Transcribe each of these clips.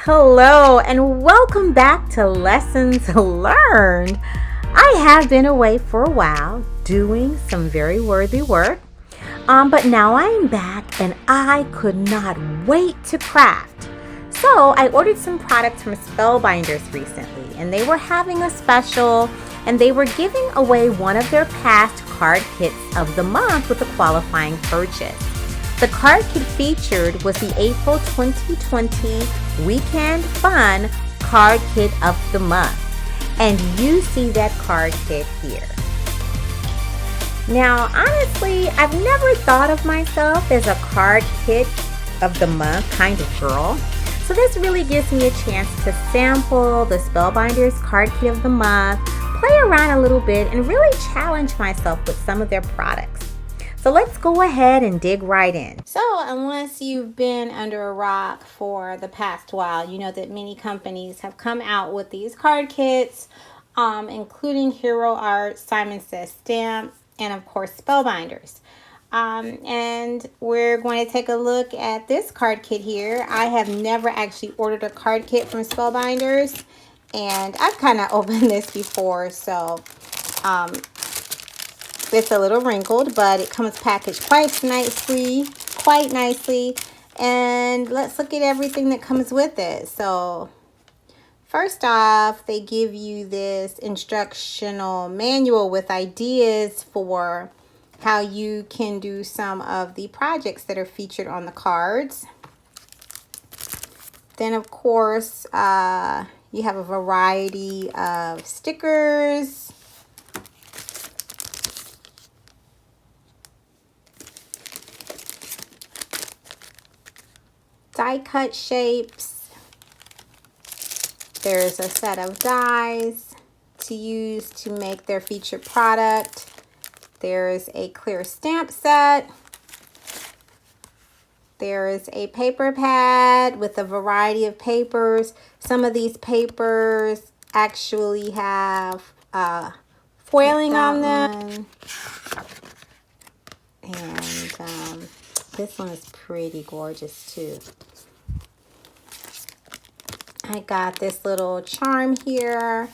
Hello, and welcome back to Lessons Learned. I have been away for a while doing some very worthy work, but now I'm back and I could not wait to craft. So I ordered some products from Spellbinders recently, and they were having a special, and they were giving away one of their past card kits of the month with a qualifying purchase. The card kit featured was the April 2020 Weekend Fun Card Kit of the Month. And you see that card kit here. Now, honestly, I've never thought of myself as a card kit of the month kind of girl. So this really gives me a chance to sample the Spellbinders card kit of the month, play around a little bit, and really challenge myself with some of their products. So let's go ahead and dig right in. So unless you've been under a rock for the past while, you know that many companies have come out with these card kits, including Hero Art, Simon Says Stamp, and of course Spellbinders. And we're going to take a look at this card kit here. I have never actually ordered a card kit from Spellbinders, and I've kind of opened this before, so it's a little wrinkled, but it comes packaged quite nicely. And let's look at everything that comes with it. So first off, they give you this instructional manual with ideas for how you can do some of the projects that are featured on the cards. Then, of course, you have a variety of stickers, die cut shapes. There's a set of dies to use to make their featured product. There's a clear stamp set. There is a paper pad with a variety of papers. Some of these papers actually have foiling on them. And this one is pretty gorgeous too. I got this little charm here.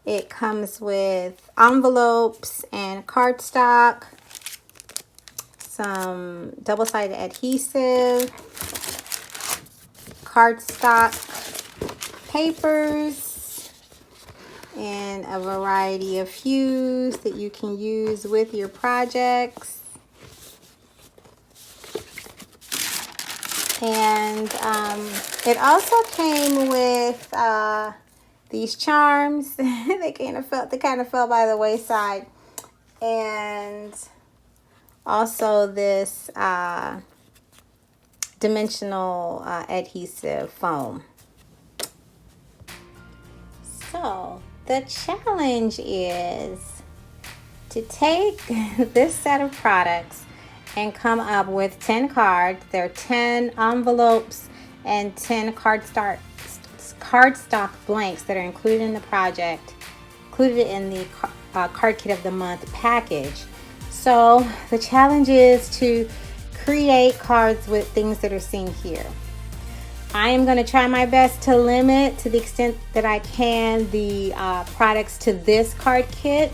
It comes with envelopes and cardstock, some double-sided adhesive, cardstock papers, and a variety of hues that you can use with your projects. And it also came with these charms. They kind of fell by the wayside, and also this dimensional adhesive foam. So the challenge is to take this set of products and come up with 10 cards. There are 10 envelopes and 10 cardstock blanks that are included in the project, included in the card kit of the month package. So the challenge is to create cards with things that are seen here. I am going to try my best to limit, to the extent that I can, the products to this card kit,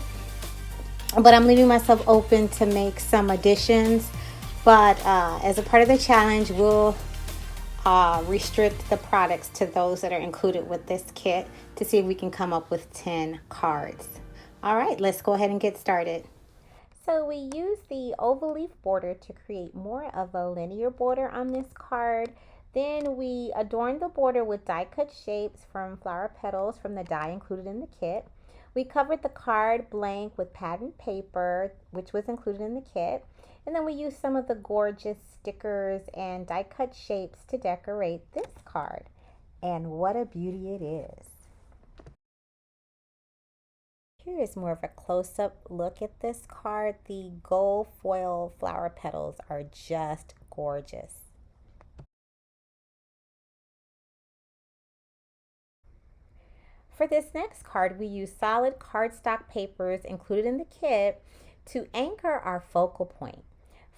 but I'm leaving myself open to make some additions. But as a part of the challenge, we'll restrict the products to those that are included with this kit to see if we can come up with 10 cards. All right, let's go ahead and get started. So we use the oval leaf border to create more of a linear border on this card. Then we adorn the border with die cut shapes from flower petals from the die included in the kit. We covered the card blank with patterned paper, which was included in the kit. And then we used some of the gorgeous stickers and die cut shapes to decorate this card. And what a beauty it is. Here is more of a close-up look at this card. The gold foil flower petals are just gorgeous. For this next card, we use solid cardstock papers included in the kit to anchor our focal point.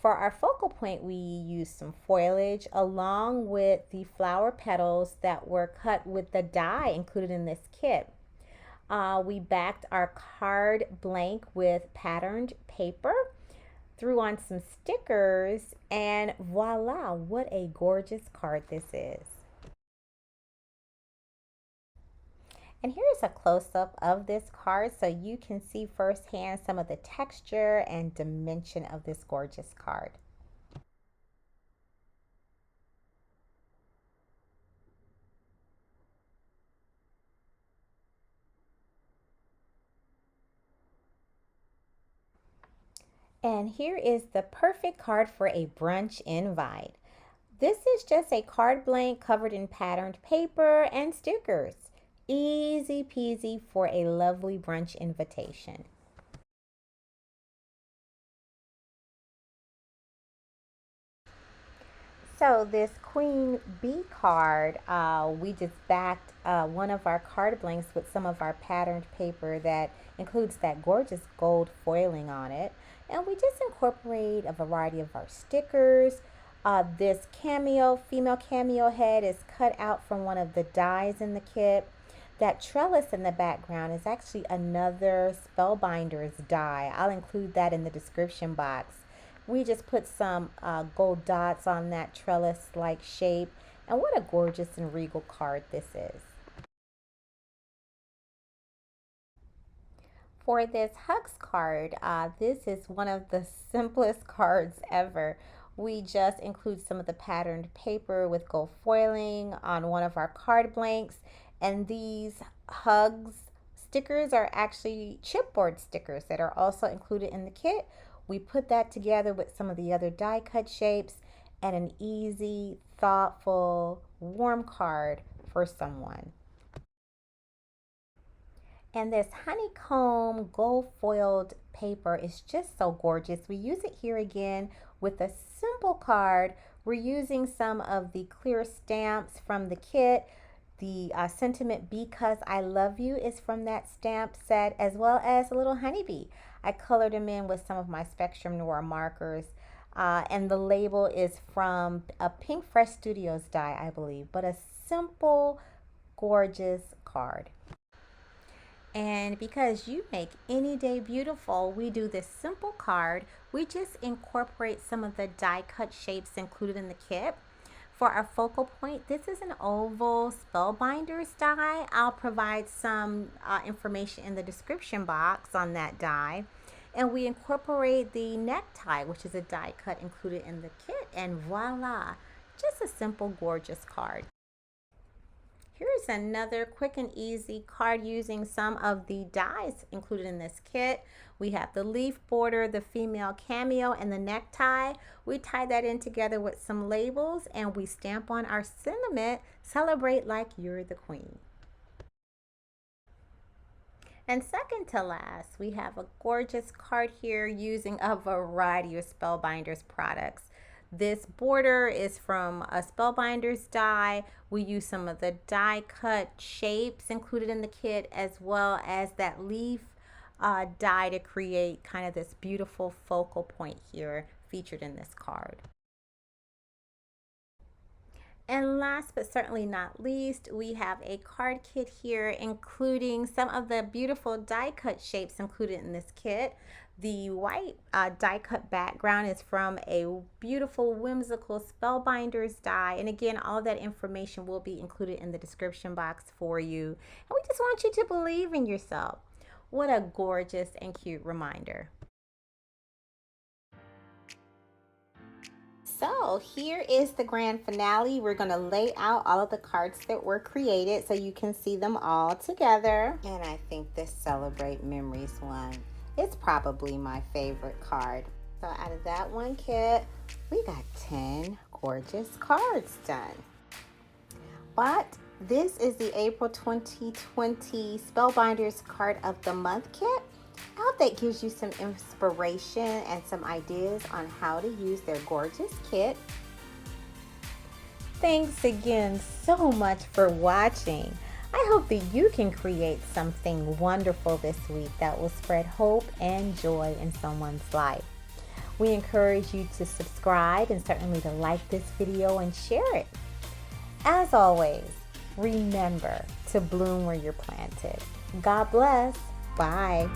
For our focal point, we used some foliage along with the flower petals that were cut with the die included in this kit. We backed our card blank with patterned paper, threw on some stickers, and voila, what a gorgeous card this is. And here's a close-up of this card so you can see firsthand some of the texture and dimension of this gorgeous card. And here is the perfect card for a brunch invite. This is just a card blank covered in patterned paper and stickers. Easy peasy for a lovely brunch invitation. So this Queen Bee card, we just backed one of our card blanks with some of our patterned paper that includes that gorgeous gold foiling on it. And we just incorporate a variety of our stickers. This cameo, female cameo head is cut out from one of the dies in the kit. That trellis in the background is actually another Spellbinders die. I'll include that in the description box. We just put some gold dots on that trellis-like shape. And what a gorgeous and regal card this is. For this Hugs card, this is one of the simplest cards ever. We just include some of the patterned paper with gold foiling on one of our card blanks. And these Hugs stickers are actually chipboard stickers that are also included in the kit. We put that together with some of the other die cut shapes and an easy, thoughtful, warm card for someone. And this honeycomb gold foiled paper is just so gorgeous. We use it here again with a simple card. We're using some of the clear stamps from the kit. The sentiment "Because I Love You" is from that stamp set, as well as a little honeybee. I colored them in with some of my Spectrum Noir markers. And the label is from a Pink Fresh Studios die, I believe. But a simple, gorgeous card. And because you make any day beautiful, we do this simple card. We just incorporate some of the die cut shapes included in the kit. For our focal point, this is an oval Spellbinders die. I'll provide some information in the description box on that die. And we incorporate the necktie, which is a die cut included in the kit. And voila, just a simple, gorgeous card. Here's another quick and easy card using some of the dies included in this kit. We have the leaf border, the female cameo, and the necktie. We tie that in together with some labels and we stamp on our sentiment, "Celebrate like you're the queen." And second to last, we have a gorgeous card here using a variety of Spellbinders products. This border is from a Spellbinders die. We use some of the die cut shapes included in the kit, as well as that leaf die to create kind of this beautiful focal point here featured in this card. And last but certainly not least, we have a card kit here including some of the beautiful die cut shapes included in this kit. The white die cut background is from a beautiful whimsical Spellbinders die. And again, all of that information will be included in the description box for you. And we just want you to believe in yourself. What a gorgeous and cute reminder. So here is the grand finale. We're going to lay out all of the cards that were created so you can see them all together. And I think this Celebrate Memories one is probably my favorite card. So out of that one kit, we got 10 gorgeous cards done. But this is the April 2020 Spellbinders Card of the Month kit. I hope that gives you some inspiration and some ideas on how to use their gorgeous kit. Thanks again so much for watching. I hope that you can create something wonderful this week that will spread hope and joy in someone's life. We encourage you to subscribe and certainly to like this video and share it. As always, remember to bloom where you're planted. God bless. Bye.